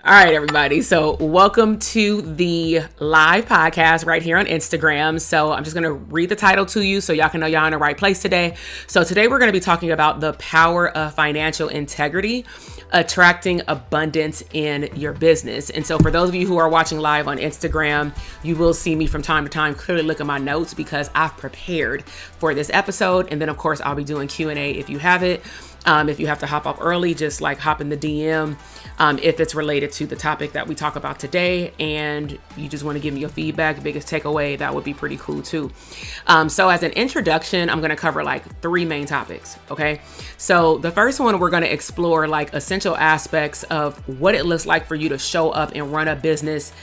All right, everybody. So welcome to the live podcast right here on Instagram. So I'm just going to read the title to you so y'all can know y'all in the right place today. So today we're going to be talking about the power of financial integrity, attracting abundance in your business. And so for those of you who are watching live on Instagram, you will see me from time to time clearly look at my notes because I've prepared for this episode. And then of course I'll be doing Q&A if you have it. If you have to hop off early, just like hop in the DM if it's related to the topic that we talk about today, and you just want to give me your feedback, biggest takeaway, that would be pretty cool too. So as an introduction, I'm going to cover like 3 main topics. Okay. So the first one, we're going to explore like essential aspects of what it looks like for you to show up and run a business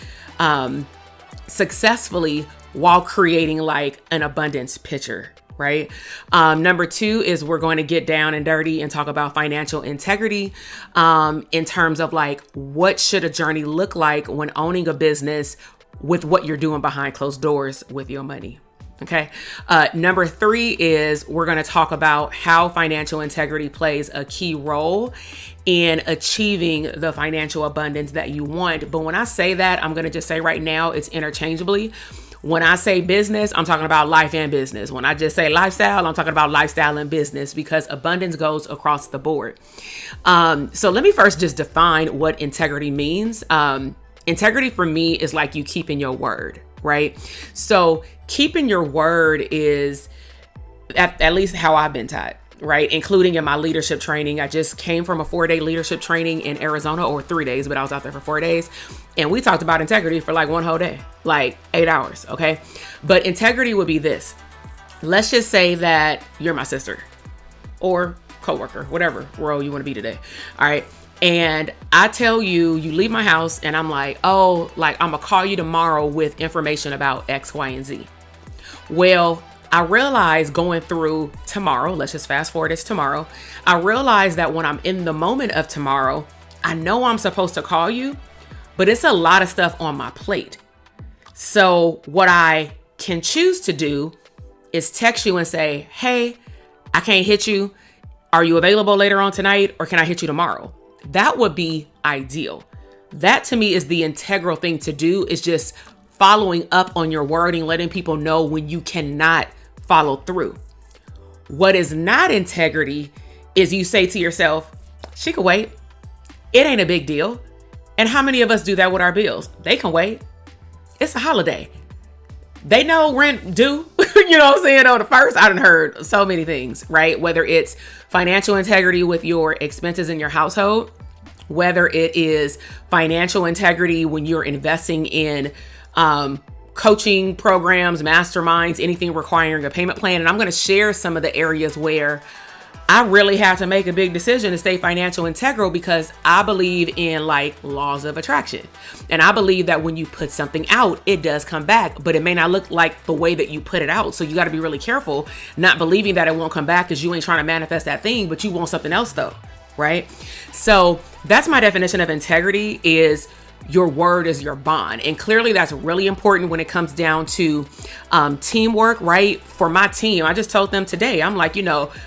successfully while creating like an abundance picture. Right. Number 2 is we're going to get down and dirty and talk about financial integrity in terms of like, what should a journey look like when owning a business with what you're doing behind closed doors with your money. Okay. Number 3 is we're going to talk about how financial integrity plays a key role in achieving the financial abundance that you want. But when I say that, I'm going to just say right now, it's interchangeably. When I say business, I'm talking about life and business. When I just say lifestyle, I'm talking about lifestyle and business because abundance goes across the board. So let me first just define what integrity means. Integrity for me is like you keeping your word, right? So keeping your word is at least how I've been taught, right? Including in my leadership training. I just came from a 4-day leadership training in Arizona, or 3 days, but I was out there for 4 days. And we talked about integrity for like 1 whole day, like 8 hours. Okay. But integrity would be this. Let's just say that you're my sister or coworker, whatever role you want to be today. All right. And I tell you, you leave my house and I'm like, oh, like I'm gonna call you tomorrow with information about X, Y, and Z. Well, I realized going through tomorrow, let's just fast forward, it's tomorrow. I realized that when I'm in the moment of tomorrow, I know I'm supposed to call you, but it's a lot of stuff on my plate. So what I can choose to do is text you and say, hey, I can't hit you. Are you available later on tonight, or can I hit you tomorrow? That would be ideal. That to me is the integral thing to do, is just following up on your wording, letting people know when you cannot follow through. What is not integrity is you say to yourself, she can wait. It ain't a big deal. And how many of us do that with our bills? They can wait. It's a holiday. They know rent due. You know what I'm saying? On the first, I done heard so many things, right? Whether it's financial integrity with your expenses in your household, whether it is financial integrity when you're investing in coaching programs, masterminds, anything requiring a payment plan. And I'm going to share some of the areas where I really have to make a big decision to stay financial integral, because I believe in like laws of attraction. And I believe that when you put something out, it does come back, but it may not look like the way that you put it out. So you got to be really careful, not believing that it won't come back because you ain't trying to manifest that thing, but you want something else though. Right. So that's my definition of integrity, is your word is your bond. And clearly that's really important when it comes down to teamwork, right? For my team, I just told them today, I'm like,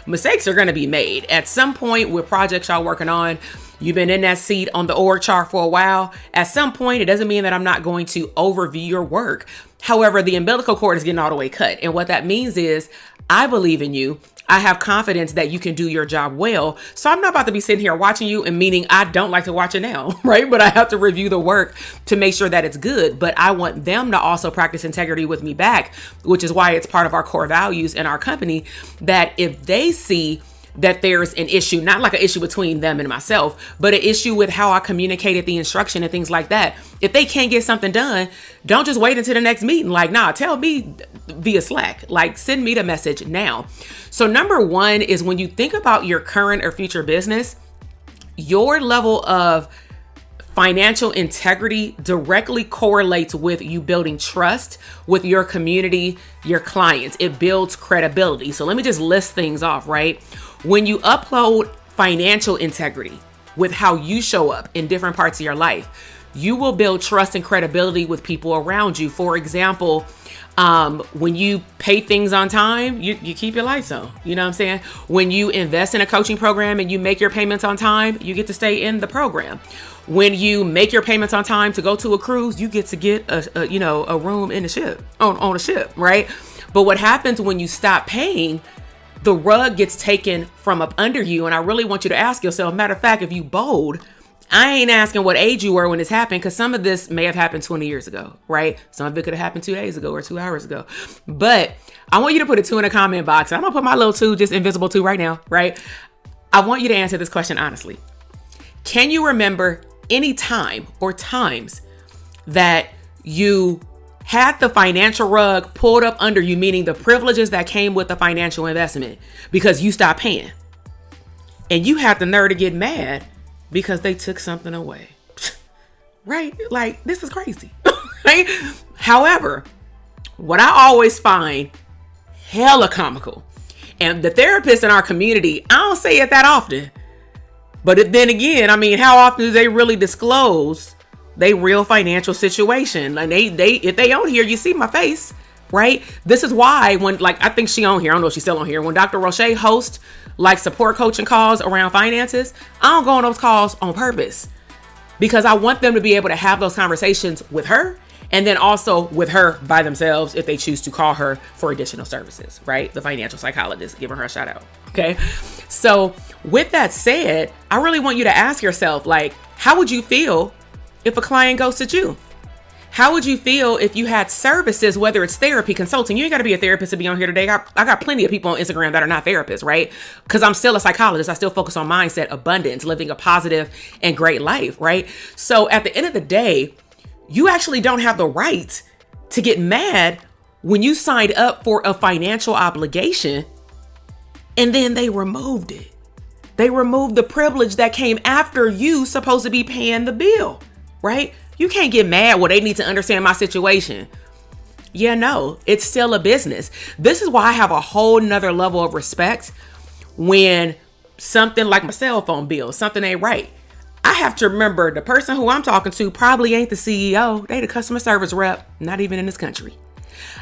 mistakes are going to be made at some point with projects y'all working on. You've been in that seat on the org chart for a while. At some point, it doesn't mean that I'm not going to overview your work. However, the umbilical cord is getting all the way cut. And what that means is I believe in you. I have confidence that you can do your job well. So I'm not about to be sitting here watching you, and meaning I don't like to watch it now, right? But I have to review the work to make sure that it's good. But I want them to also practice integrity with me back, which is why it's part of our core values in our company, that if they see that there's an issue, not like an issue between them and myself, but an issue with how I communicated the instruction and things like that. If they can't get something done, don't just wait until the next meeting. Like, nah, tell me via Slack, like send me the message now. So number 1 is when you think about your current or future business, your level of financial integrity directly correlates with you building trust with your community, your clients. It builds credibility. So let me just list things off, right? When you upload financial integrity with how you show up in different parts of your life, you will build trust and credibility with people around you. For example, when you pay things on time, you keep your lights on. You know what I'm saying? When you invest in a coaching program and you make your payments on time, you get to stay in the program. When you make your payments on time to go to a cruise, you get to get a room in the ship, on a ship, right? But what happens when you stop paying, the rug gets taken from up under you. And I really want you to ask yourself, matter of fact, if you bold, I ain't asking what age you were when this happened, because some of this may have happened 20 years ago, right? Some of it could have happened 2 days ago or 2 hours ago. But I want you to put a 2 in the comment box. I'm going to put my little 2, just invisible 2 right now, right? I want you to answer this question honestly. Can you remember any time or times that you had the financial rug pulled up under you, meaning the privileges that came with the financial investment, because you stopped paying and you had the nerve to get mad because they took something away, right? Like, this is crazy, right? However, what I always find hella comical, and the therapists in our community, I don't say it that often, but then again, I mean, how often do they really disclose their real financial situation? And if they on here, you see my face, right? This is why when, like, I think she on here, I don't know if she's still on here, when Dr. Roche hosts like support coaching calls around finances, I don't go on those calls on purpose, because I want them to be able to have those conversations with her, and then also with her by themselves if they choose to call her for additional services, right? The financial psychologist, giving her a shout out. Okay. So with that said, I really want you to ask yourself, like, how would you feel if a client ghosted you? How would you feel if you had services, whether it's therapy, consulting? You ain't got to be a therapist to be on here today. I got plenty of people on Instagram that are not therapists, right? Because I'm still a psychologist. I still focus on mindset, abundance, living a positive and great life, right? So at the end of the day, you actually don't have the right to get mad when you signed up for a financial obligation and then they removed it. They removed the privilege that came after you supposed to be paying the bill, right? You can't get mad. Well, they need to understand my situation. Yeah, no, it's still a business. This is why I have a whole nother level of respect when something like my cell phone bill, something ain't right. I have to remember the person who I'm talking to probably ain't the CEO. They the customer service rep, not even in this country.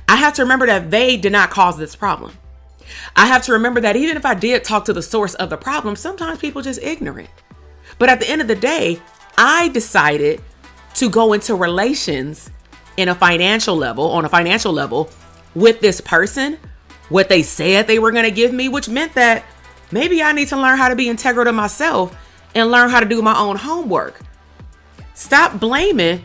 I have to remember that they did not cause this problem. I have to remember that even if I did talk to the source of the problem, sometimes people just ignorant. But at the end of the day, I decided to go into relations on a financial level with this person, what they said they were going to give me, which meant that maybe I need to learn how to be integral to myself and learn how to do my own homework. Stop blaming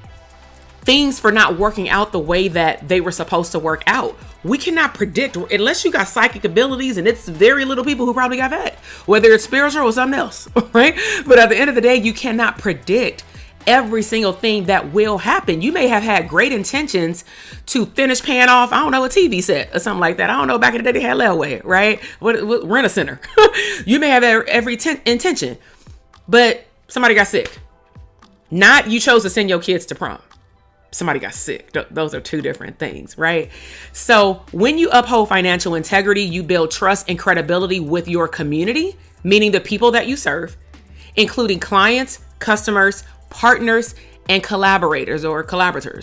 things for not working out the way that they were supposed to work out. We cannot predict, unless you got psychic abilities, and it's very little people who probably got that, whether it's spiritual or something else, right? But at the end of the day, you cannot predict every single thing that will happen. You may have had great intentions to finish paying off, I don't know, a TV set or something like that. I don't know, back in the day they had layaway, right? What rent a center. You may have every intention, but somebody got sick. Not you chose to send your kids to prom. Somebody got sick. Those are two different things, right? So when you uphold financial integrity, you build trust and credibility with your community, meaning the people that you serve, including clients, customers, partners, and collaborators,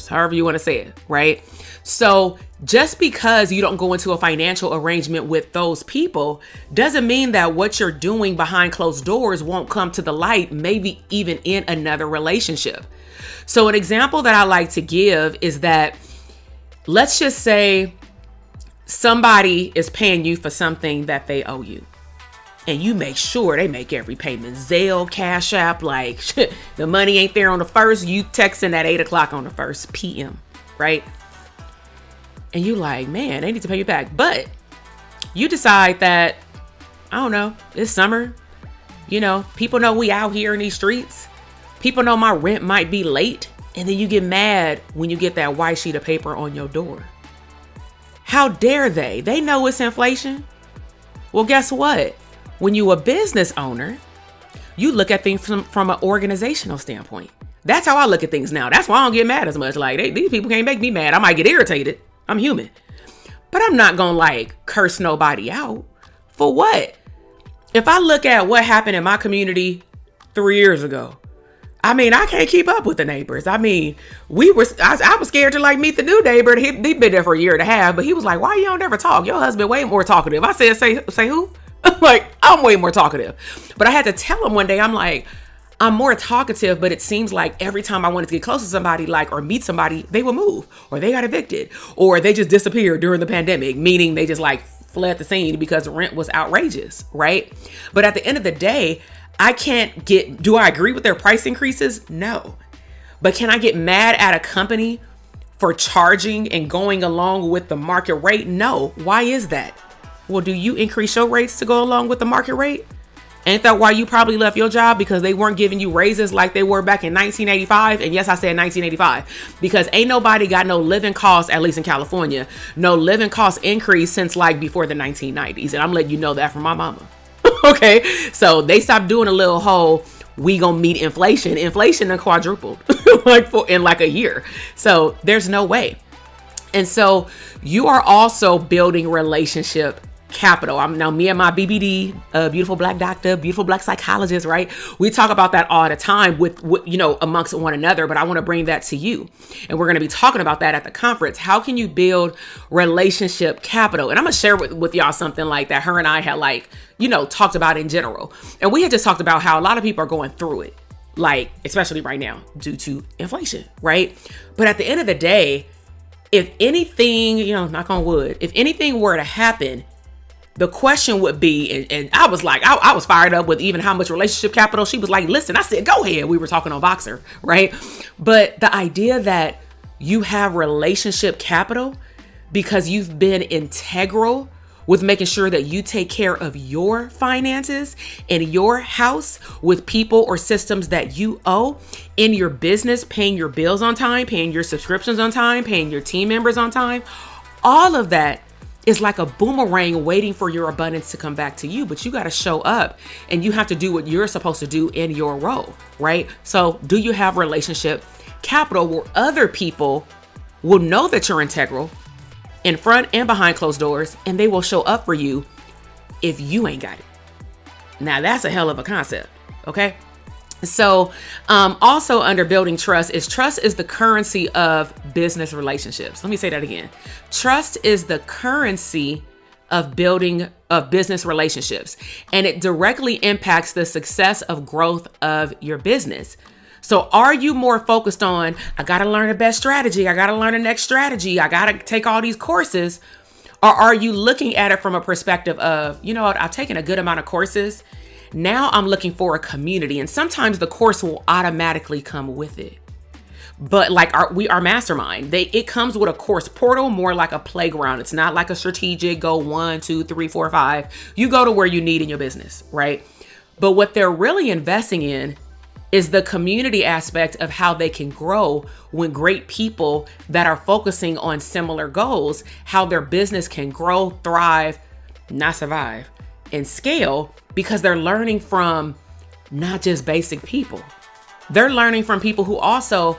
however you want to say it, right? So just because you don't go into a financial arrangement with those people doesn't mean that what you're doing behind closed doors won't come to the light, maybe even in another relationship. So an example that I like to give is that, let's just say somebody is paying you for something that they owe you, and you make sure they make every payment. Zelle, Cash App, like the money ain't there on the first, you texting at 8:00 on the 1st p.m., right? And you like, man, they need to pay you back. But you decide that, I don't know, it's summer. You know, people know we out here in these streets. People know my rent might be late. And then you get mad when you get that white sheet of paper on your door. How dare they? They know it's inflation. Well, guess what? When you a business owner, you look at things from an organizational standpoint. That's how I look at things now. That's why I don't get mad as much. Like, these people can't make me mad. I might get irritated. I'm human. But I'm not going to like curse nobody out. For what? If I look at what happened in my community 3 years ago, I mean, I can't keep up with the neighbors. I mean, I was scared to like meet the new neighbor. He'd been there for a year and a half, but he was like, why you don't ever talk? Your husband way more talkative. I said, say who? Like, I'm way more talkative. But I had to tell him one day, I'm like, I'm more talkative, but it seems like every time I wanted to get close to somebody, like, or meet somebody, they would move, or they got evicted, or they just disappeared during the pandemic, meaning they just like fled the scene because rent was outrageous, right? But at the end of the day, do I agree with their price increases? No. But can I get mad at a company for charging and going along with the market rate? No. Why is that? Well, do you increase your rates to go along with the market rate? Ain't that why you probably left your job? Because they weren't giving you raises like they were back in 1985. And yes, I said 1985 because ain't nobody got no living costs, at least in California, no living cost increase since like before the 1990s. And I'm letting you know that from my mama. Okay, so they stopped doing a little whole, we gonna meet inflation. Inflation done quadrupled in like a year. So there's no way. And so you are also building relationship capital. I'm now me and my BBD, beautiful black doctor, beautiful black psychologist, right? We talk about that all the time with amongst one another, but I want to bring that to you. And we're going to be talking about that at the conference. How can you build relationship capital? And I'm going to share with y'all something like that her and I had talked about in general. And we had just talked about how a lot of people are going through it, like, especially right now due to inflation, right? But at the end of the day, if anything, knock on wood, if anything were to happen, the question would be, and I was like, I was fired up with even how much relationship capital. She was like, listen, I said, go ahead. We were talking on Voxer, right? But the idea that you have relationship capital because you've been integral with making sure that you take care of your finances in your house with people or systems that you owe in your business, paying your bills on time, paying your subscriptions on time, paying your team members on time, all of that is like a boomerang waiting for your abundance to come back to you, but you got to show up and you have to do what you're supposed to do in your role, right? So do you have relationship capital where other people will know that you're integral in front and behind closed doors, and they will show up for you if you ain't got it? Now that's a hell of a concept, okay? So also under building trust is the currency of business relationships. Let me say that again. Trust is the currency of business relationships, and it directly impacts the success of growth of your business. So are you more focused on, I got to learn the best strategy, I got to learn the next strategy, I got to take all these courses, or are you looking at it from a perspective of, what, I've taken a good amount of courses, now I'm looking for a community, and sometimes the course will automatically come with it. But like our mastermind, it comes with a course portal, more like a playground. It's not like a strategic go 1, 2, 3, 4, 5. You go to where you need in your business, right? But what they're really investing in is the community aspect of how they can grow when great people that are focusing on similar goals, how their business can grow, thrive, not survive, and scale, because they're learning from not just basic people. They're learning from people who also,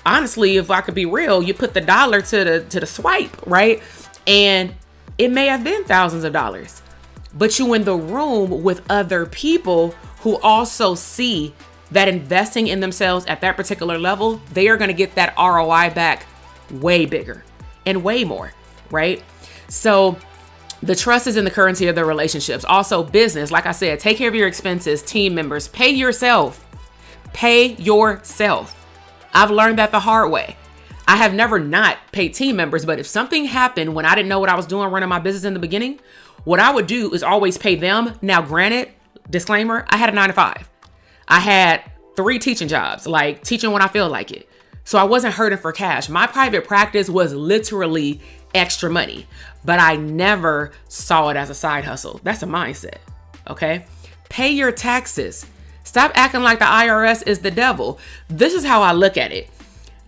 honestly, if I could be real, you put the dollar to the swipe, right? And it may have been thousands of dollars, but you in the room with other people who also see that investing in themselves at that particular level, they are going to get that ROI back way bigger and way more, right? So the trust is in the currency of their relationships. Also business, like I said, take care of your expenses, team members, pay yourself. Pay yourself. I've learned that the hard way. I have never not paid team members, but if something happened when I didn't know what I was doing running my business in the beginning, what I would do is always pay them. Now, granted, disclaimer, I had a 9-to-5. I had 3 teaching jobs, like teaching when I feel like it. So I wasn't hurting for cash. My private practice was literally extra money, but I never saw it as a side hustle. That's a mindset. Okay. Pay your taxes. Stop acting like the IRS is the devil. This is how I look at it.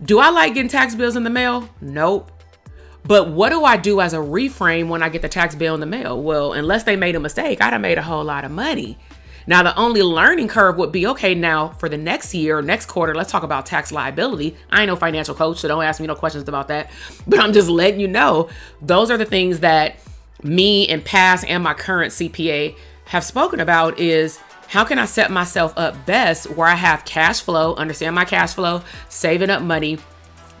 Do I like getting tax bills in the mail? Nope. But what do I do as a reframe when I get the tax bill in the mail? Well, unless they made a mistake, I'd have made a whole lot of money. Now, the only learning curve would be, okay, now for the next year, next quarter, let's talk about tax liability. I ain't no financial coach, so don't ask me no questions about that. But I'm just letting you know, those are the things that me and past and my current CPA have spoken about is How can I set myself up best where I have cash flow, understand my cash flow, saving up money,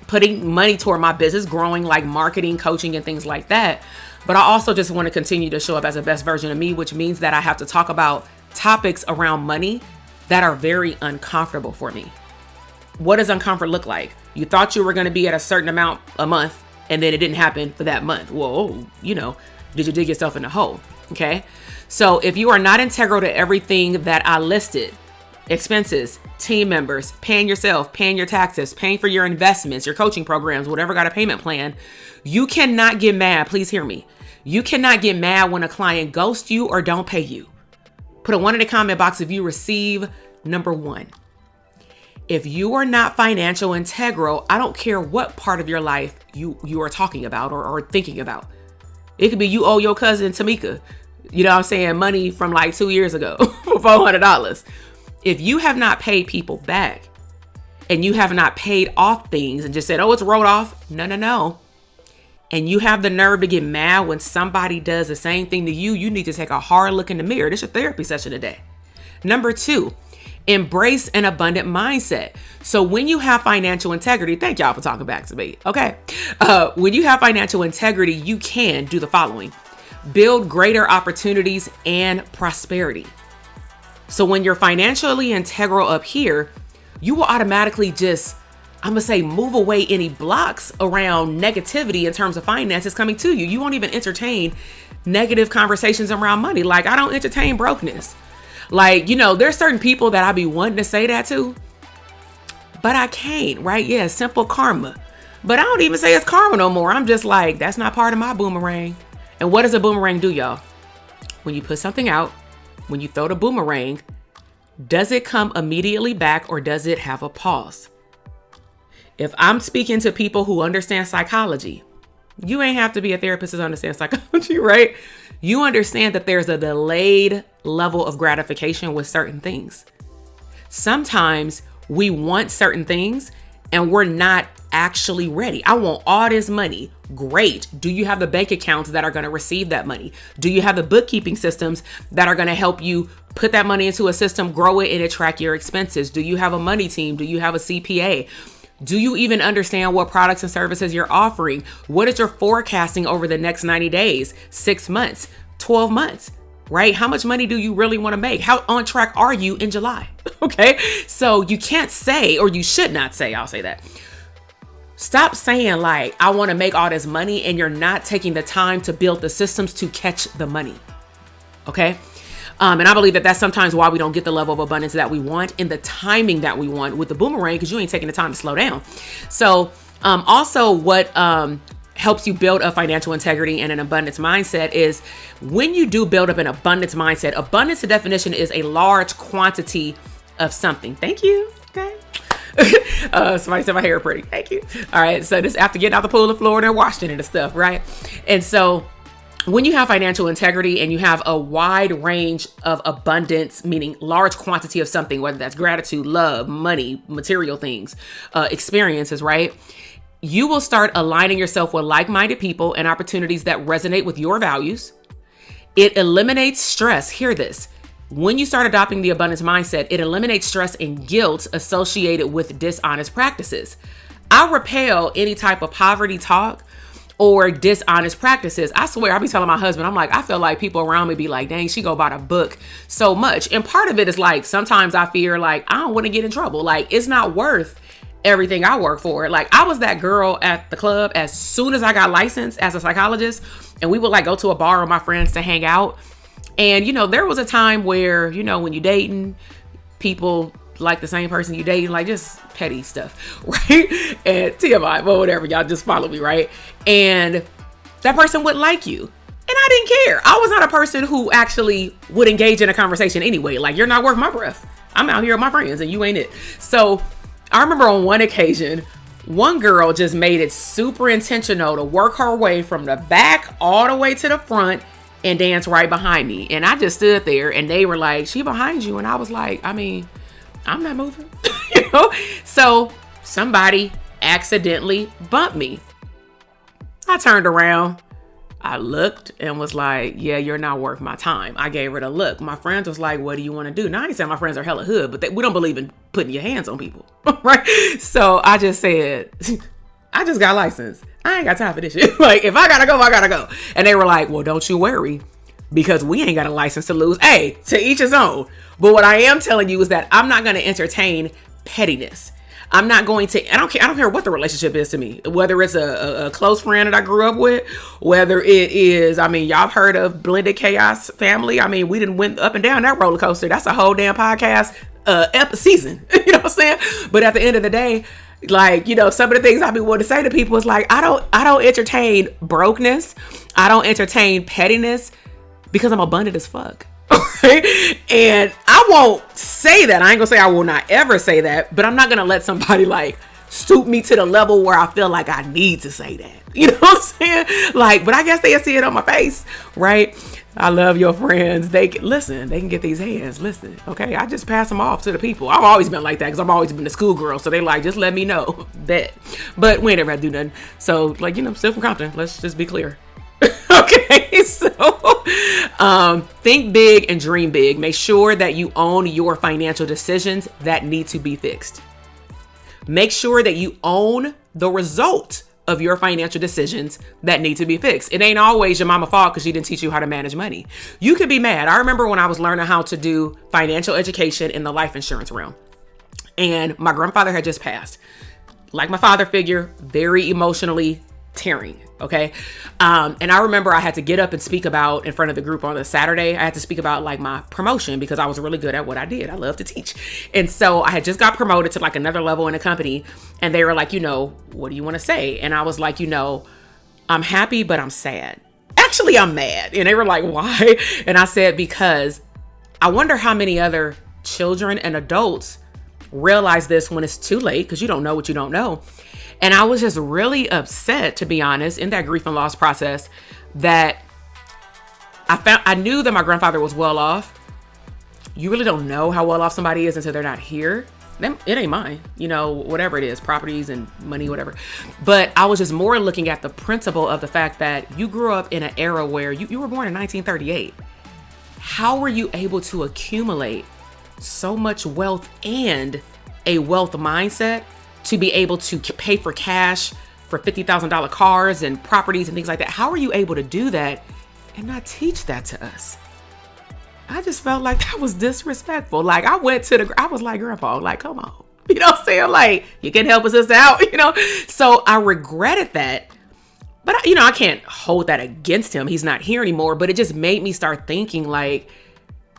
putting money toward my business, growing, like marketing, coaching, and things like that. But I also just want to continue to show up as the best version of me, which means that I have to talk about topics around money that are very uncomfortable for me. What does uncomfort look like? You thought you were going to be at a certain amount a month, and then it didn't happen for that month. Well, did you dig yourself in a hole? Okay. So if you are not integral to everything that I listed, expenses, team members, paying yourself, paying your taxes, paying for your investments, your coaching programs, whatever got a payment plan, you cannot get mad. Please hear me. You cannot get mad when a client ghosts you or don't pay you. Put a 1 in the comment box if you receive number 1. If you are not financial integral, I don't care what part of your life you are talking about or thinking about. It could be you owe your cousin Tamika, money from like 2 years ago for $400. If you have not paid people back and you have not paid off things and just said, oh, it's wrote off. No. And you have the nerve to get mad when somebody does the same thing to you, you need to take a hard look in the mirror. This is your therapy session today. Number 2, embrace an abundant mindset. So when you have financial integrity, thank y'all for talking back to me. Okay. When you have financial integrity, you can do the following: build greater opportunities and prosperity. So when you're financially integral up here, you will automatically move away any blocks around negativity in terms of finances coming to you. You won't even entertain negative conversations around money. Like, I don't entertain brokenness. Like, there's certain people that I be wanting to say that to, but I can't, right? Yeah, simple karma. But I don't even say it's karma no more. I'm just like, that's not part of my boomerang. And what does a boomerang do, y'all? When you put something out, when you throw the boomerang, does it come immediately back or does it have a pause? If I'm speaking to people who understand psychology, you ain't have to be a therapist to understand psychology, right? You understand that there's a delayed level of gratification with certain things. Sometimes we want certain things and we're not actually ready. I want all this money. Great. Do you have the bank accounts that are going to receive that money? Do you have the bookkeeping systems that are going to help you put that money into a system, grow it, and track your expenses? Do you have a money team? Do you have a CPA? Do you even understand what products and services you're offering? What is your forecasting over the next 90 days, 6 months, 12 months, right? How much money do you really want to make? How on track are you in July? Okay. So you can't say, or you should not say, I'll say that. Stop saying like, I want to make all this money, and you're not taking the time to build the systems to catch the money. Okay. And I believe that that's sometimes why we don't get the level of abundance that we want in the timing that we want with the boomerang, because you ain't taking the time to slow down. So also what helps you build a financial integrity and an abundance mindset is when you do build up an abundance mindset. Abundance, the definition is a large quantity of something. Thank you. Okay. Somebody said my hair pretty. Thank you. All right. So this after getting out the pool in Florida and Washington and stuff, right? And so when you have financial integrity and you have a wide range of abundance, meaning large quantity of something, whether that's gratitude, love, money, material things, experiences, right? You will start aligning yourself with like-minded people and opportunities that resonate with your values. It eliminates stress. Hear this. When you start adopting the abundance mindset, it eliminates stress and guilt associated with dishonest practices. I repel any type of poverty talk or dishonest practices. I swear, I be telling my husband, I'm like, I feel like people around me be like, dang, she go buy the book so much. And part of it is like, sometimes I fear like, I don't want to get in trouble. Like, it's not worth everything I work for. Like, I was that girl at the club as soon as I got licensed as a psychologist, and we would like go to a bar with my friends to hang out. And, there was a time where, when you're dating, people like the same person you dating, like just petty stuff, right? And TMI, well, whatever, y'all just follow me, right? And that person wouldn't like you. And I didn't care. I was not a person who actually would engage in a conversation anyway. Like, you're not worth my breath. I'm out here with my friends and you ain't it. So I remember on one occasion, one girl just made it super intentional to work her way from the back all the way to the front and dance right behind me. And I just stood there and they were like, she behind you. And I was like, I'm not moving, So somebody accidentally bumped me. I turned around. I looked and was like, yeah, you're not worth my time. I gave her the look. My friends was like, what do you want to do? Now, I ain't saying my friends are hella hood, but we don't believe in putting your hands on people, right? So I just said, I just got licensed. I ain't got time for this shit. Like, if I gotta go, I gotta go. And they were like, well, don't you worry, because we ain't got a license to lose. Hey, to each his own. But what I am telling you is that I'm not going to entertain pettiness. I'm not going to, I don't care what the relationship is to me, whether it's a close friend that I grew up with, whether it is, I mean, y'all heard of blended chaos family. I mean, we didn't went up and down that roller coaster. That's a whole damn podcast, season, you know what I'm saying? But at the end of the day, like, you know, some of the things I be wanting to say to people is like, I don't entertain brokenness. I don't entertain pettiness because I'm abundant as fuck. And I won't say that. I ain't gonna say I will not ever say that, but I'm not gonna let somebody like stoop me to the level where I feel like I need to say that. You know what I'm saying? Like, but I guess they'll see it on my face, right? I love your friends. They can get these hands. Listen, okay? I just pass them off to the people. I've always been like that because I've always been a schoolgirl. So they like, just let me know that. But we ain't ever had to do nothing. So like, you know, still from Compton. Let's just be clear. Okay, so think big and dream big. Make sure that you own your financial decisions that need to be fixed. Make sure that you own the result of your financial decisions that need to be fixed. It ain't always your mama's fault because she didn't teach you how to manage money. You could be mad. I remember when I was learning how to do financial education in the life insurance realm, and my grandfather had just passed. Like my father figure, very emotionally tearing. Okay. And I remember I had to get up and speak about in front of the group on a Saturday. I had to speak about like my promotion because I was really good at what I did. I love to teach. And so I had just got promoted to like another level in a company, and they were like, you know, what do you want to say? And I was like, you know, I'm happy, but I'm sad. Actually, I'm mad. And they were like, why? And I said, because I wonder how many other children and adults realize this when it's too late, because you don't know what you don't know. And I was just really upset, to be honest, in that grief and loss process, that I knew that my grandfather was well off. You really don't know how well off somebody is until they're not here. It ain't mine, you know, whatever it is, properties and money, whatever. But I was just more looking at the principle of the fact that you grew up in an era where you were born in 1938. How were you able to accumulate so much wealth and a wealth mindset to be able to pay for cash for $50,000 cars and properties and things like that? How are you able to do that and not teach that to us? I just felt like that was disrespectful. Like I was like, Grandpa, like, come on. You know what I'm saying? Like, you can help us out, you know? So I regretted that. But, you know, I can't hold that against him. He's not here anymore. But it just made me start thinking, like,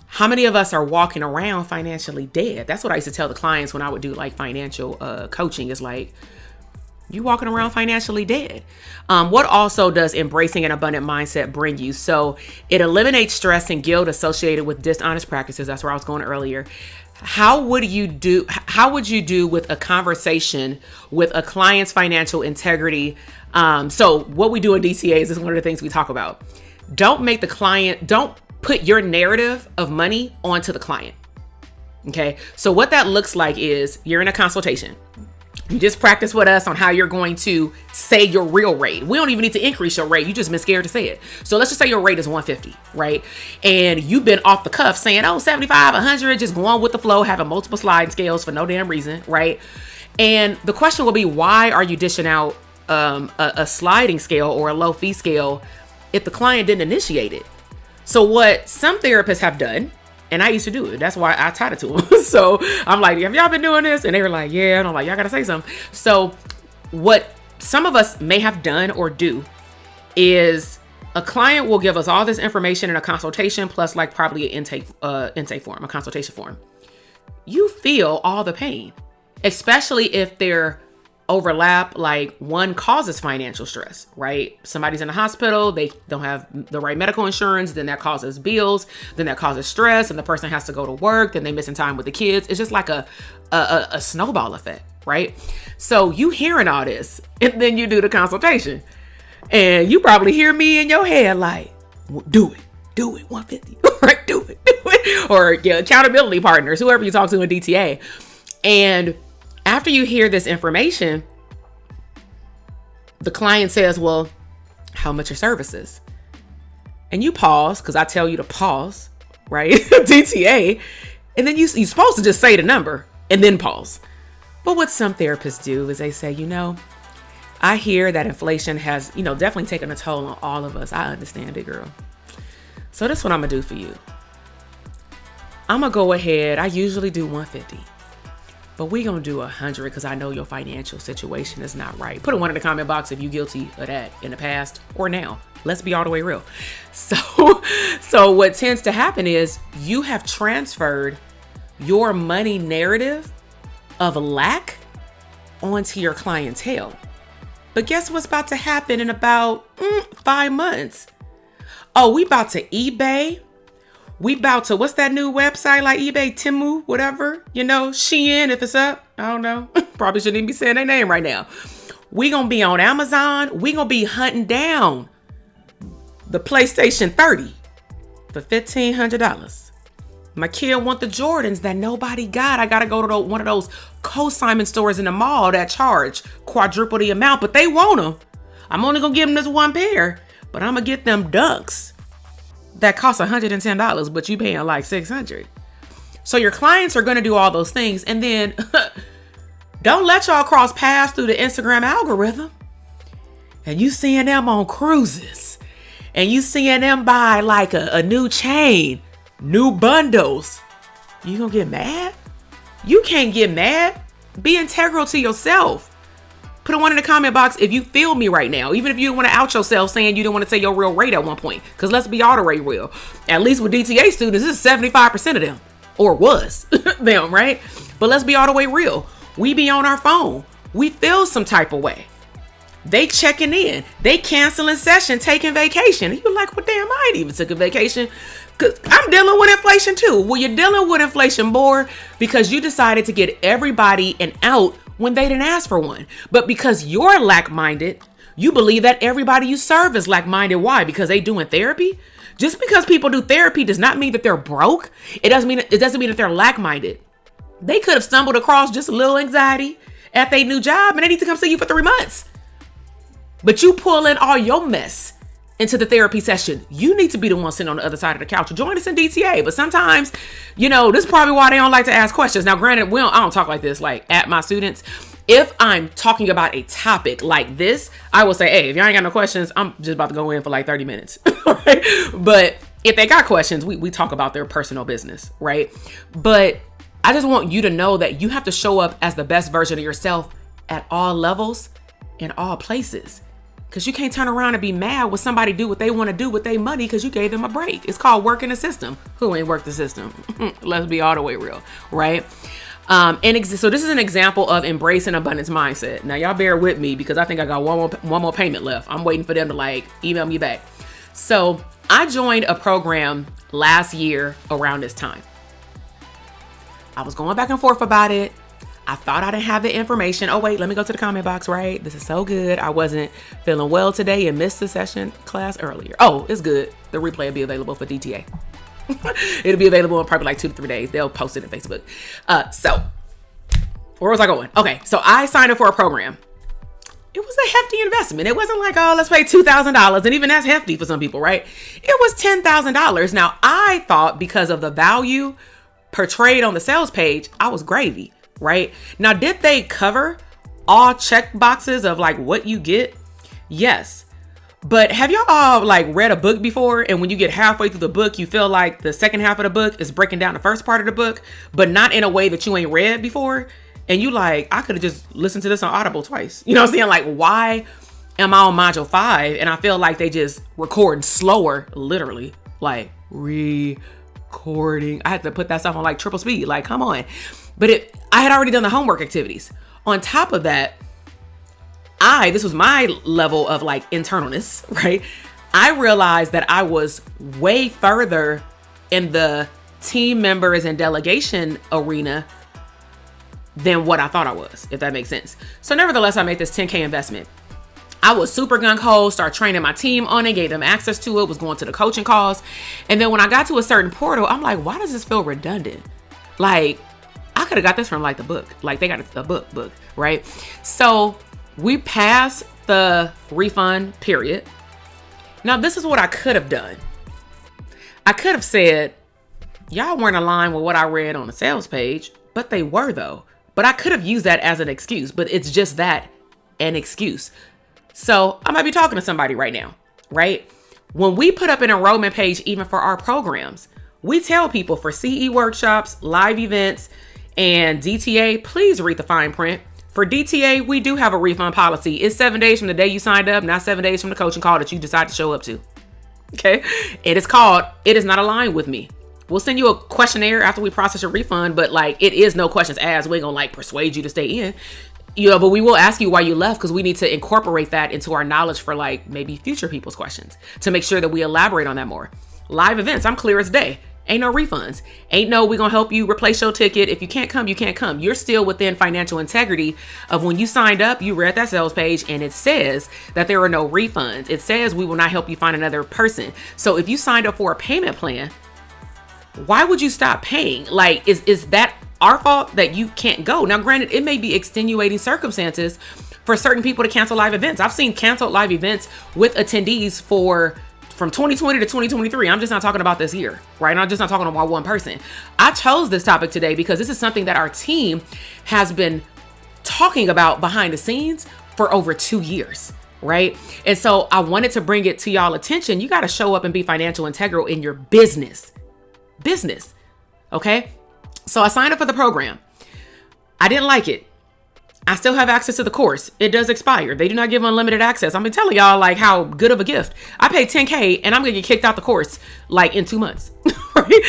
how many of us are walking around financially dead? That's what I used to tell the clients when I would do like financial coaching, is like, you walking around financially dead. What also does embracing an abundant mindset bring you? So it eliminates stress and guilt associated with dishonest practices. That's where I was going earlier. How would you do with a conversation with a client's financial integrity? So what we do in DCAs is one of the things we talk about. Don't put your narrative of money onto the client. Okay. So what that looks like is you're in a consultation. You just practice with us on how you're going to say your real rate. We don't even need to increase your rate. You just been scared to say it. So let's just say your rate is 150, right? And you've been off the cuff saying, 75, 100, just going with the flow, having multiple sliding scales for no damn reason, right? And the question will be, why are you dishing out a sliding scale or a low fee scale if the client didn't initiate it? So what some therapists have done, and I used to do it, that's why I taught it to them. So I'm like, have y'all been doing this? And they were like, yeah. And I'm like, y'all gotta say something. So what some of us may have done or do is a client will give us all this information in a consultation, plus like probably an intake form, a consultation form. You feel all the pain, especially if they're overlap. Like, one causes financial stress, right? Somebody's in the hospital, they don't have the right medical insurance, then that causes bills, then that causes stress, and the person has to go to work, then they missing time with the kids. It's just like a snowball effect, right? So you hearing all this, and then you do the consultation, and you probably hear me in your head like, do it 150, right? Do it, or your accountability partners, whoever you talk to in DTA. And after you hear this information, the client says, well, how much are services? and you pause, because I tell you to pause, right? DTA. And then you're supposed to just say the number and then pause. But what some therapists do is they say, I hear that inflation has, definitely taken a toll on all of us. I understand it, girl. So this is what I'm going to do for you. I'm going to go ahead. I usually do 150. But we're going to do 100 because I know your financial situation is not right. Put a 1 in the comment box if you're guilty of that in the past or now. Let's be all the way real. So what tends to happen is you have transferred your money narrative of lack onto your clientele. But guess what's about to happen in about 5 months? Oh, we about to eBay. We about to, what's that new website like eBay, Temu, whatever, Shein, if it's up. I don't know. Probably shouldn't even be saying their name right now. We gonna be on Amazon. We gonna be hunting down the PlayStation 30 for $1,500. My kid want the Jordans that nobody got. I gotta go to one of those co-Simon stores in the mall that charge quadruple the amount, but they want them. I'm only gonna give them this one pair, but I'm gonna get them dunks that cost $110, but you paying like $600. So your clients are going to do all those things. And then don't let y'all cross paths through the Instagram algorithm. And you seeing them on cruises. And you seeing them buy like a new chain, new bundles. You gonna get mad? You can't get mad. Be integral to yourself. Put a 1 in the comment box if you feel me right now. Even if you don't want to out yourself saying you didn't want to say your real rate at one point. Because let's be all the way real. At least with DTA students, this is 75% of them. Or was them, right? But let's be all the way real. We be on our phone. We feel some type of way. They checking in. They canceling session, taking vacation. And you're like, well, damn, I ain't even took a vacation. Because I'm dealing with inflation too. Well, you're dealing with inflation more because you decided to get everybody an out when they didn't ask for one. But because you're lack-minded, you believe that everybody you serve is lack-minded. Why? Because they doing therapy? Just because people do therapy does not mean that they're broke. It doesn't mean that they're lack-minded. They could have stumbled across just a little anxiety at their new job and they need to come see you for 3 months. But you pull in all your mess into the therapy session. You need to be the one sitting on the other side of the couch. Join us in DTA. But sometimes, this is probably why they don't like to ask questions. Now, granted, I don't talk like this, like at my students. If I'm talking about a topic like this, I will say, hey, if y'all ain't got no questions, I'm just about to go in for like 30 minutes. Right? But if they got questions, we talk about their personal business, right? But I just want you to know that you have to show up as the best version of yourself at all levels, in all places. Because you can't turn around and be mad when somebody do what they want to do with their money because you gave them a break. It's called working the system. Who ain't worked the system? Let's be all the way real, right? So this is an example of embracing abundance mindset. Now, y'all bear with me because I think I got one more payment left. I'm waiting for them to email me back. So I joined a program last year around this time. I was going back and forth about it. I thought I didn't have the information. Oh, wait, let me go to the comment box, right? This is so good. I wasn't feeling well today and missed the session class earlier. Oh, it's good. The replay will be available for DTA. It'll be available in probably like 2 to 3 days. They'll post it on Facebook. So where was I going? Okay, so I signed up for a program. It was a hefty investment. It wasn't like, oh, let's pay $2,000. And even that's hefty for some people, right? It was $10,000. Now, I thought because of the value portrayed on the sales page, I was gravy. Right? Now, did they cover all check boxes of what you get? Yes. But have y'all all read a book before? And when you get halfway through the book, you feel like the second half of the book is breaking down the first part of the book, but not in a way that you ain't read before. And you I could have just listened to this on Audible twice. You know what I'm saying? Why am I on module 5? And I feel like they just record slower, literally, recording. I had to put that stuff on triple speed. Come on. But I had already done the homework activities. On top of that, this was my level of internalness, right? I realized that I was way further in the team members and delegation arena than what I thought I was, if that makes sense. So nevertheless, I made this $10K investment. I was super gung-ho, started training my team on it, gave them access to it, was going to the coaching calls. And then when I got to a certain portal, I'm like, why does this feel redundant? I could have got this from the book. They got a book, right? So we passed the refund period. Now, this is what I could have done. I could have said, y'all weren't aligned with what I read on the sales page, but they were though. But I could have used that as an excuse, but it's just that, an excuse. So I might be talking to somebody right now, right? When we put up an enrollment page, even for our programs, we tell people for CE workshops, live events, and DTA, please read the fine print. For DTA, we do have a refund policy. It's 7 days from the day you signed up, not 7 days from the coaching call that you decide to show up to. Okay. It is called, it is not aligned with me. We'll send you a questionnaire after we process your refund, but like, it is no questions asked. We ain't gonna like persuade you to stay in, but we will ask you why you left, because we need to incorporate that into our knowledge for like maybe future people's questions to make sure that we elaborate on that more. Live events, I'm clear as day. Ain't no refunds. Ain't no, we're gonna help you replace your ticket. If you can't come, you can't come. You're still within financial integrity of when you signed up, you read that sales page and it says that there are no refunds. It says we will not help you find another person. So if you signed up for a payment plan, why would you stop paying? Like, is that our fault that you can't go? Now, granted, it may be extenuating circumstances for certain people to cancel live events. I've seen canceled live events with attendees from 2020 to 2023. I'm just not talking about this year, right? I'm just not talking about one person. I chose this topic today because this is something that our team has been talking about behind the scenes for over 2 years, right? And so I wanted to bring it to y'all attention. You got to show up and be financial integral in your business. Okay? So I signed up for the program. I didn't like it. I still have access to the course. It does expire. They do not give unlimited access. I'm telling y'all like how good of a gift. I paid $10K and I'm going to get kicked out the course like in 2 months. Right?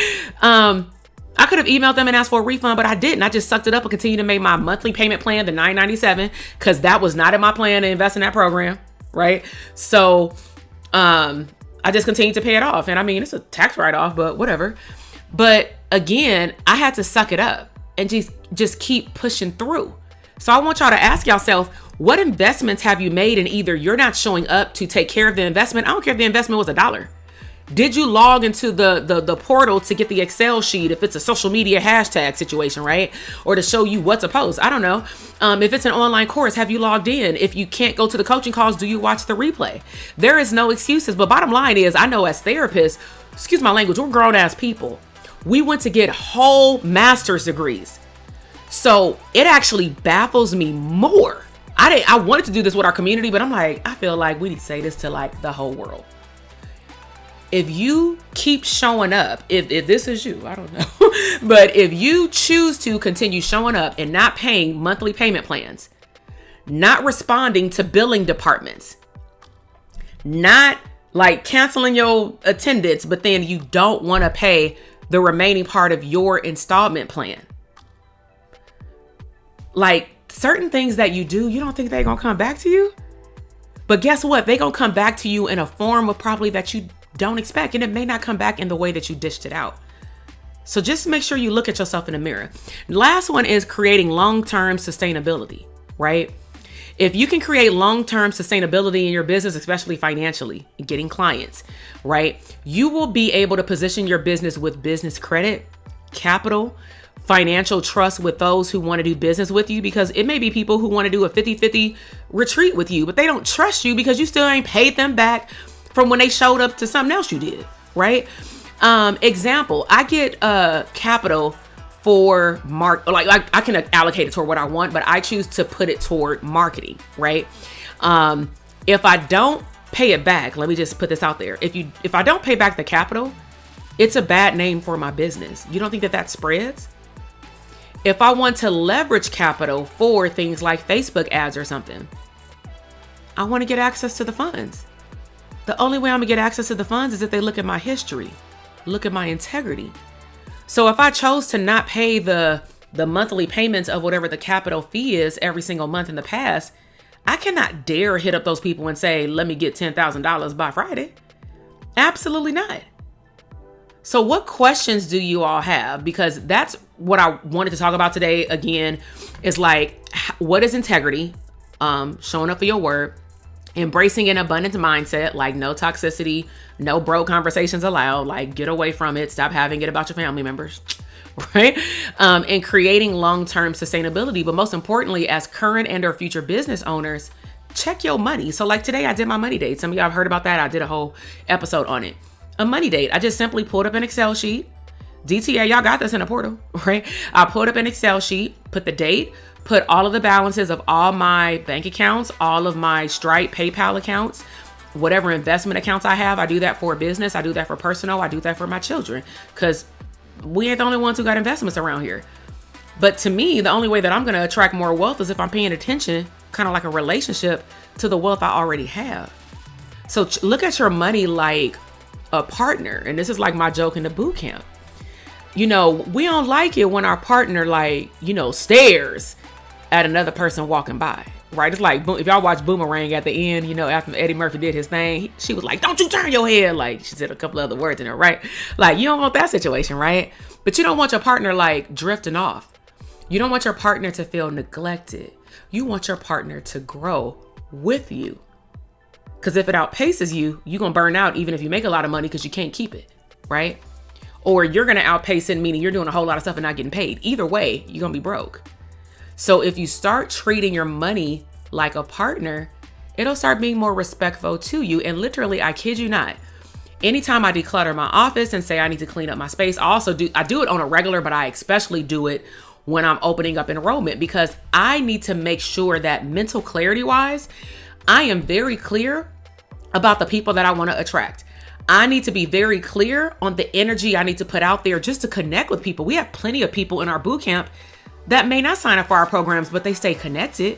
I could have emailed them and asked for a refund, but I didn't. I just sucked it up and continued to make my monthly payment plan, the $9.97, because that was not in my plan to invest in that program. Right? So, I just continued to pay it off. And I mean, it's a tax write-off, but whatever. But again, I had to suck it up and just keep pushing through. So I want y'all to ask yourself, what investments have you made and either you're not showing up to take care of the investment? I don't care if the investment was $1. Did you log into the portal to get the Excel sheet if it's a social media hashtag situation, right? Or to show you what to post? I don't know. If it's an online course, have you logged in? If you can't go to the coaching calls, do you watch the replay? There is no excuses. But bottom line is, I know as therapists, excuse my language, we're grown ass people. We went to get whole master's degrees. So it actually baffles me more. I wanted to do this with our community, but I'm like, I feel like we need to say this to like the whole world. If you keep showing up, if this is you, I don't know, but if you choose to continue showing up and not paying monthly payment plans, not responding to billing departments, not like canceling your attendance, but then you don't want to pay the remaining part of your installment plan. Like certain things that you do, you don't think they're going to come back to you? But guess what? They're going to come back to you in a form of probably that you don't expect. And it may not come back in the way that you dished it out. So just make sure you look at yourself in the mirror. Last one is creating long-term sustainability, right? If you can create long-term sustainability in your business, especially financially, getting clients, right? You will be able to position your business with business credit, capital, financial trust with those who want to do business with you, because it may be people who want to do a 50-50 retreat with you, but they don't trust you because you still ain't paid them back from when they showed up to something else you did, right? Example, I get capital for I can allocate it toward what I want, but I choose to put it toward marketing, right? If I don't pay it back, let me just put this out there. If I don't pay back the capital, it's a bad name for my business. You don't think that spreads? If I want to leverage capital for things like Facebook ads or something, I want to get access to the funds. The only way I'm gonna get access to the funds is if they look at my history, look at my integrity. So if I chose to not pay the monthly payments of whatever the capital fee is every single month in the past, I cannot dare hit up those people and say, let me get $10,000 by Friday. Absolutely not. So what questions do you all have? Because that's what I wanted to talk about today. Again, is like, what is integrity? Showing up for your word, embracing an abundance mindset, like no toxicity, no broke conversations allowed, like get away from it. Stop having it about your family members, right? And creating long-term sustainability. But most importantly, as current and or future business owners, check your money. So like today I did my money date. Some of y'all have heard about that. I did a whole episode on it. a money date. I just simply pulled up an Excel sheet. DTA, y'all got this in a portal, right? I pulled up an Excel sheet, put the date, put all of the balances of all my bank accounts, all of my Stripe, PayPal accounts, whatever investment accounts I have. I do that for business. I do that for personal. I do that for my children, because we ain't the only ones who got investments around here. But to me, the only way that I'm going to attract more wealth is if I'm paying attention, kind of like a relationship, to the wealth I already have. So look at your money like a partner. And this is like my joke in the boot camp. We don't like it when our partner stares at another person walking by, right? It's like, if y'all watch Boomerang at the end, after Eddie Murphy did his thing, she was like, don't you turn your head. Like, she said a couple other words in there, right? Like, you don't want that situation, right? But you don't want your partner like drifting off. You don't want your partner to feel neglected. You want your partner to grow with you. Because if it outpaces you, you're going to burn out even if you make a lot of money because you can't keep it, right? Or you're going to outpace it, meaning you're doing a whole lot of stuff and not getting paid. Either way, you're going to be broke. So if you start treating your money like a partner, it'll start being more respectful to you. And literally, I kid you not, anytime I declutter my office and say I need to clean up my space, I do it on a regular, but I especially do it when I'm opening up enrollment, because I need to make sure that mental clarity wise, I am very clear about the people that I want to attract. I need to be very clear on the energy I need to put out there just to connect with people. We have plenty of people in our boot camp that may not sign up for our programs, but they stay connected.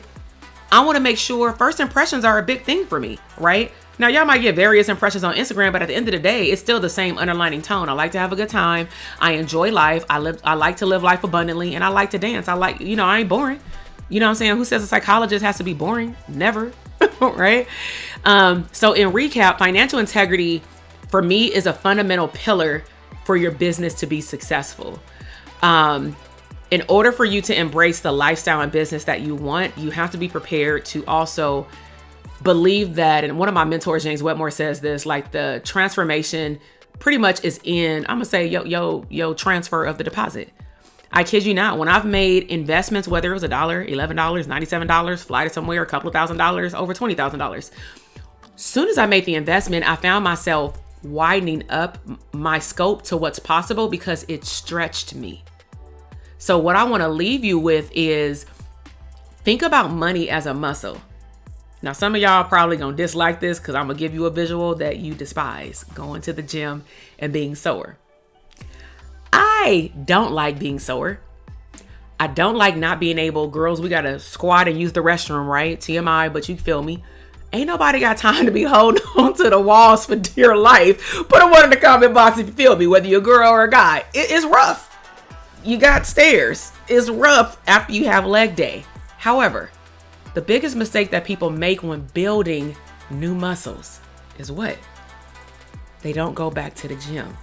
I want to make sure first impressions are a big thing for me, right? Now, y'all might get various impressions on Instagram, but at the end of the day, it's still the same underlining tone. I like to have a good time. I enjoy life. I like to live life abundantly, and I like to dance. I ain't boring. You know what I'm saying? Who says a psychologist has to be boring? Never, right? So in recap, financial integrity for me is a fundamental pillar for your business to be successful. In order for you to embrace the lifestyle and business that you want, you have to be prepared to also believe that, and one of my mentors, James Wetmore, says this, like the transformation pretty much is in, I'm gonna say, yo, transfer of the deposit. I kid you not, when I've made investments, whether it was $1, $11, $97, fly to somewhere, a couple of $1,000s, over $20,000. Soon as I made the investment, I found myself widening up my scope to what's possible because it stretched me. So what I want to leave you with is think about money as a muscle. Now, some of y'all probably gonna dislike this because I'm gonna give you a visual that you despise, going to the gym and being sore. I don't like being sore. I don't like not being able, girls, we gotta squat and use the restroom, right? TMI, but you feel me. Ain't nobody got time to be holding on to the walls for dear life. Put a one in the comment box if you feel me, whether you're a girl or a guy. It's rough. You got stairs. It's rough after you have leg day. However, the biggest mistake that people make when building new muscles is what? They don't go back to the gym.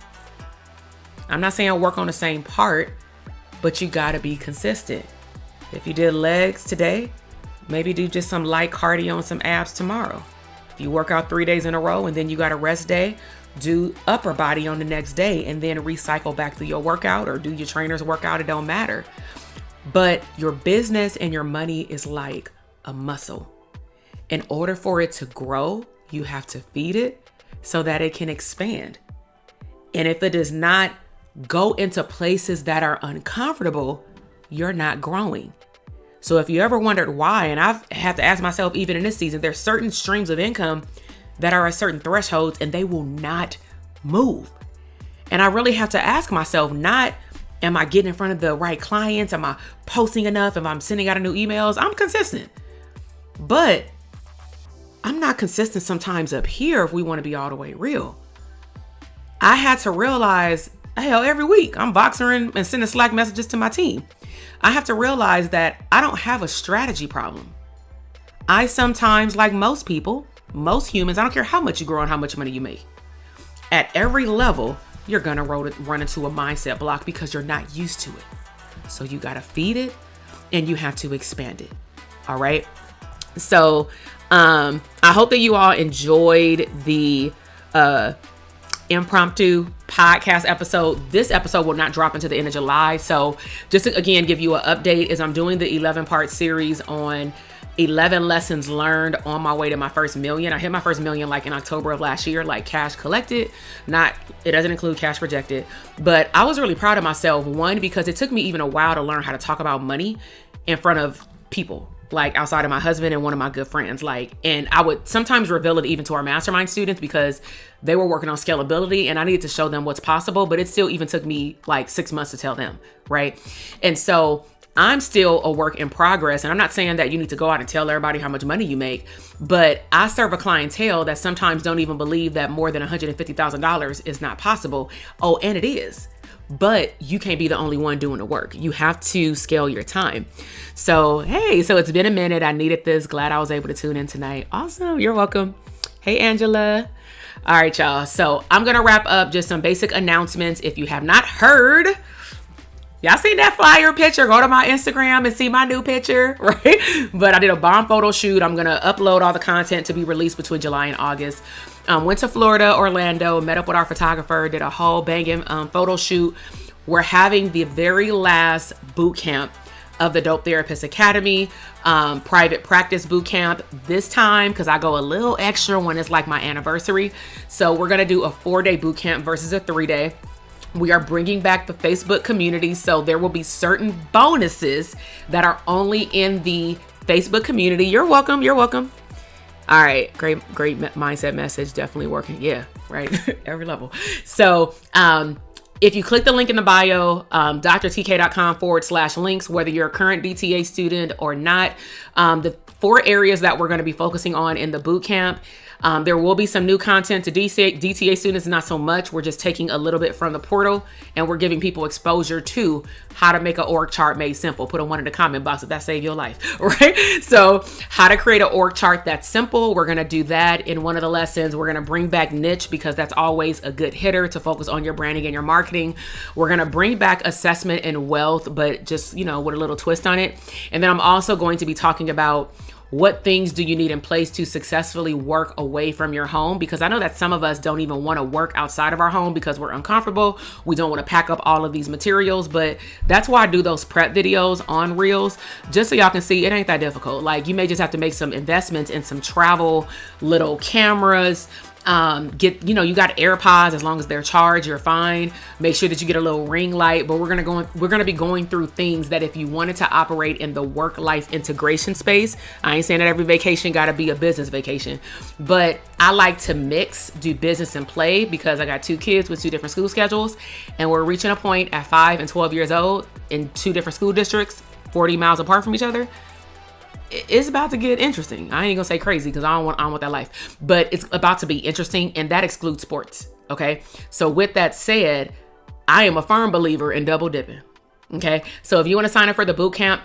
I'm not saying work on the same part, but you gotta be consistent. If you did legs today, maybe do just some light cardio and some abs tomorrow. If you work out 3 days in a row and then you got a rest day, do upper body on the next day and then recycle back through your workout or do your trainer's workout. It don't matter. But your business and your money is like a muscle. In order for it to grow, you have to feed it so that it can expand. And if it does not go into places that are uncomfortable, you're not growing. So if you ever wondered why, and I've had to ask myself even in this season, there's certain streams of income that are at certain thresholds and they will not move. And I really have to ask myself, not am I getting in front of the right clients? Am I posting enough? Am I sending out new emails? I'm consistent. But I'm not consistent sometimes up here if we want to be all the way real. I had to realize, hell, every week I'm boxing and sending Slack messages to my team. I have to realize that I don't have a strategy problem. I sometimes, like most people, most humans, I don't care how much you grow and how much money you make. At every level, you're going to run into a mindset block because you're not used to it. So you got to feed it and you have to expand it. All right. So I hope that you all enjoyed the impromptu podcast episode. This episode will not drop until the end of July. So just to again give you an update, is I'm doing the 11-part series on 11 lessons learned on my way to my first million. I hit my first million like in October of last year, like cash collected, it doesn't include cash projected, but I was really proud of myself. One, because it took me even a while to learn how to talk about money in front of people, like outside of my husband and one of my good friends. And I would sometimes reveal it even to our mastermind students because they were working on scalability and I needed to show them what's possible, but it still even took me like 6 months to tell them, right? And so I'm still a work in progress. And I'm not saying that you need to go out and tell everybody how much money you make, but I serve a clientele that sometimes don't even believe that more than $150,000 is not possible. Oh, and it is. But you can't be the only one doing the work. You have to scale your time. So, hey, so it's been a minute. I needed this. Glad I was able to tune in tonight. Awesome. You're welcome. Hey, Angela. All right, y'all. So I'm going to wrap up just some basic announcements. If you have not heard, y'all seen that flyer picture? Go to my Instagram and see my new picture, right? But I did a bomb photo shoot. I'm going to upload all the content to be released between July and August. Went to Florida, Orlando, met up with our photographer, did a whole banging photo shoot. We're having the very last boot camp of the Dope Therapist Academy, private practice boot camp this time, because I go a little extra when it's like my anniversary. So we're going to do a 4-day boot camp versus a 3-day. We are bringing back the Facebook community, so there will be certain bonuses that are only in the Facebook community. You're welcome. You're welcome. All right. Great mindset message. Definitely working. Yeah. Right. Every level. So, if you click the link in the bio, drtk.com/links, whether you're a current DTA student or not, the 4 areas that we're going to be focusing on in the boot camp. There will be some new content to DTA students, not so much. We're just taking a little bit from the portal and we're giving people exposure to how to make an org chart made simple. Put a 1 in the comment box if that saved your life, right? So how to create an org chart that's simple. We're going to do that in one of the lessons. We're going to bring back niche because that's always a good hitter to focus on your branding and your marketing. We're going to bring back assessment and wealth, but just, with a little twist on it. And then I'm also going to be talking about what things do you need in place to successfully work away from your home? Because I know that some of us don't even want to work outside of our home because we're uncomfortable. We don't want to pack up all of these materials, but that's why I do those prep videos on Reels, just so y'all can see it ain't that difficult. Like, you may just have to make some investments in some travel, little cameras, you got AirPods. As long as they're charged, you're fine. Make sure that you get a little ring light, but we're going to be going through things that if you wanted to operate in the work-life integration space, I ain't saying that every vacation got to be a business vacation, but I like to do business and play because I got 2 kids with 2 different school schedules, and we're reaching a point at 5 and 12 years old in 2 different school districts, 40 miles apart from each other. It's about to get interesting. I ain't gonna say crazy because I don't want that life, but it's about to be interesting, and that excludes sports. Okay. So with that said, I am a firm believer in double dipping. Okay. So if you want to sign up for the boot camp,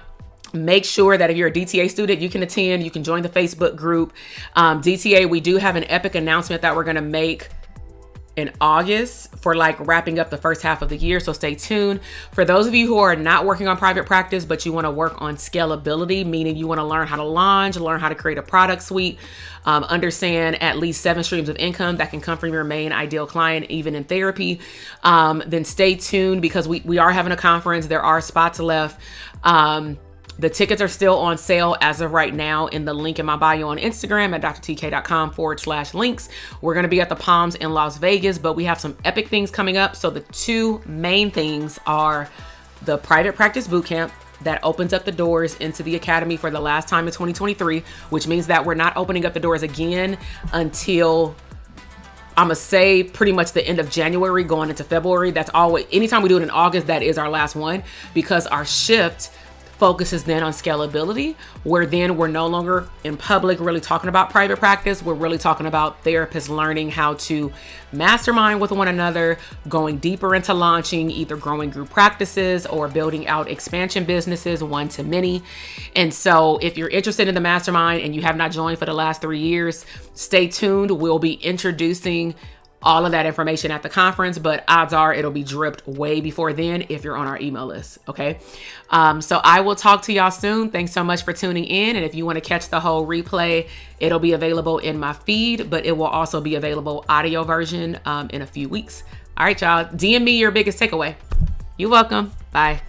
make sure that if you're a DTA student, you can attend, you can join the Facebook group. DTA, we do have an epic announcement that we're going to make in August for wrapping up the first half of the year. So stay tuned. For those of you who are not working on private practice, but you want to work on scalability, meaning you want to learn how to launch, learn how to create a product suite, understand at least 7 streams of income that can come from your main ideal client, even in therapy, then stay tuned because we are having a conference. There are spots left. The tickets are still on sale as of right now in the link in my bio on Instagram at drtk.com/links. We're going to be at the Palms in Las Vegas, but we have some epic things coming up. So the 2 main things are the private practice bootcamp that opens up the doors into the academy for the last time in 2023, which means that we're not opening up the doors again until I'm going to say pretty much the end of January going into February. That's always, anytime we do it in August, that is our last one because our shift focuses then on scalability, where then we're no longer in public really talking about private practice. We're really talking about therapists learning how to mastermind with one another, going deeper into launching, either growing group practices or building out expansion businesses, one to many. And so if you're interested in the mastermind and you have not joined for the last 3 years, stay tuned. We'll be introducing all of that information at the conference, but odds are it'll be dripped way before then if you're on our email list. Okay. So I will talk to y'all soon. Thanks so much for tuning in. And if you want to catch the whole replay, it'll be available in my feed, but it will also be available audio version in a few weeks. All right, y'all. DM me your biggest takeaway. You're welcome. Bye.